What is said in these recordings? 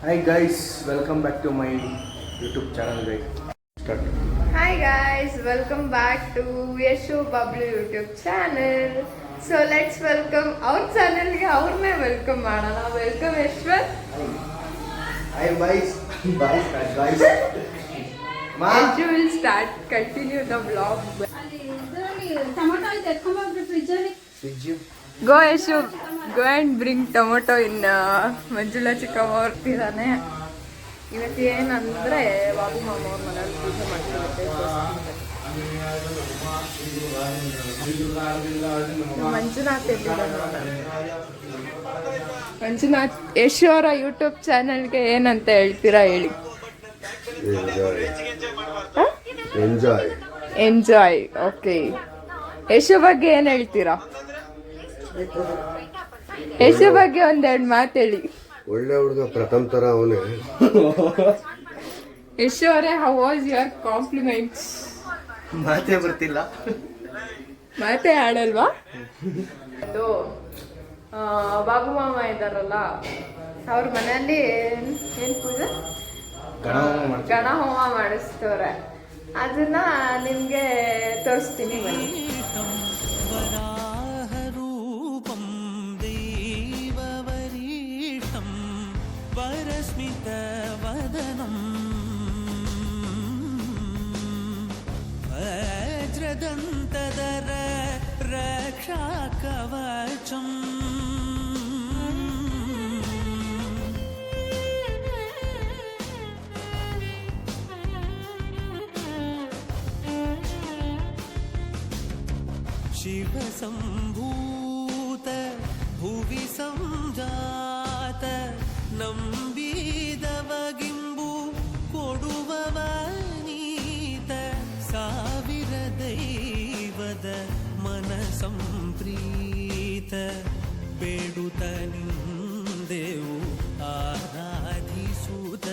Hi guys, welcome back to my YouTube channel guys. Start. Hi guys, welcome back to Yeshu Bablu YouTube channel. So let's welcome our channel ಗೆ ಅವ್ರನ್ನೇ welcome ಮಾಡೋಣ. Welcome ಯಶ್ವರ್. Hi guys. Bye guys. Ma. Yeshu will start continue the vlog. Go Yeshu, go and bring tomato in Manjula ಚಿಕ್ಕಮ್ಮ ಹೊರ್ತಿದ್ದಾನೆ. ಇವತ್ತು ಏನಂದ್ರೆ ಬಾಬು ಮಾಮ ಅವ್ರ ಮನೇಲಿ ಪೂಜೆ ಮಾಡ್ತಿರುತ್ತೆ. ಮಂಜುನಾಥ್ ಮಂಜುನಾಥ್ ಯಶ್ ಅವರ ಯೂಟ್ಯೂಬ್ ಚಾನೆಲ್ಗೆ ಏನಂತ ಹೇಳ್ತೀರಾ ಹೇಳಿ. ಎಂಜಾಯ್. ಓಕೆ, ಯಶು ಬಗ್ಗೆ ಏನ್ ಹೇಳ್ತೀರಾ? ಯಶು ಬಗ್ಗೆ ಒಂದೆರಡು ಮಾತು ಹೇಳಿ. ಒಳ್ಳೆ ಹುಡುಗ, ಪ್ರಥಮ ತರ ಅವನೇ. ಯಶು ಅವರೇ, ಹೌ ವಾಸ್ ಯುವರ್ ಕಾಂಪ್ಲಿಮೆಂಟ್ಸ್? ಮಾತೇ ಬರ್ತಿಲ್ಲ, ಮಾತೇ ಆಡಲ್ವಾ? ಅದು ಬಾಬು ಮಾಮ ಇದ್ದಾರಲ್ಲ, ಅವ್ರ ಮನೆಯಲ್ಲಿ ಏನ್ ಪೂಜೆ, ಗಣ ಹೋಮ ಮಾಡಿಸ್ತವ್ರೆ. ಅದನ್ನ ನಿಮ್ಗೆ ತೋರಿಸ್ತೀನಿ ಬನ್ನಿ. ವಜ್ರದಂತದರ ರಕ್ಷಾ ಕವಚಂ ಶಿವ ಸಂಭೂತ ಭುವಿ ಸಂಜಾತ ನಂಬಿದವಗಿಂಬು ಕೊಡುವವ ನೀತ ಸಾವಿರ ದೈವದ ಮನ ಸಂಪ್ರೀತ ಬೇಡುತ್ತ ನಿಂದೆವು ಆರಾಧಿಸುತ್ತ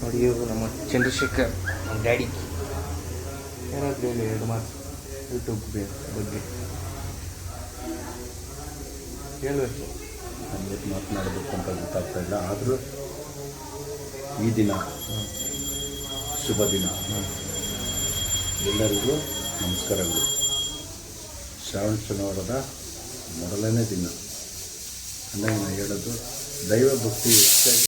ನೋಡಿ, ಇವರು ನಮ್ಮ ಚಂದ್ರಶೇಖರ್, ನಮ್ಮ ಡ್ಯಾಡಿ. ಏನಾದರೂ ಹೇಳಿ ಎರಡು ಮಾತು ಯೂಟ್ಯೂಬ್ ಬಗ್ಗೆ ಹೇಳಬೇಕು. ಇವತ್ತು ಮಾತನಾಡಬೇಕು ಅಂತ ಗೊತ್ತಾಗ್ತಾ ಇಲ್ಲ, ಆದರೂ ಈ ದಿನ ಶುಭ ದಿನ. ಎಲ್ಲರಿಗೂ ನಮಸ್ಕಾರಗಳು. ಶ್ರಾವಣ ಶನಿವಾರದ ಮೊದಲನೇ ದಿನ. ಅಂದಾಗ ನಾನು ಹೇಳೋದು, ದೈವ ಭಕ್ತಿ ಹೆಚ್ಚಾಗಿ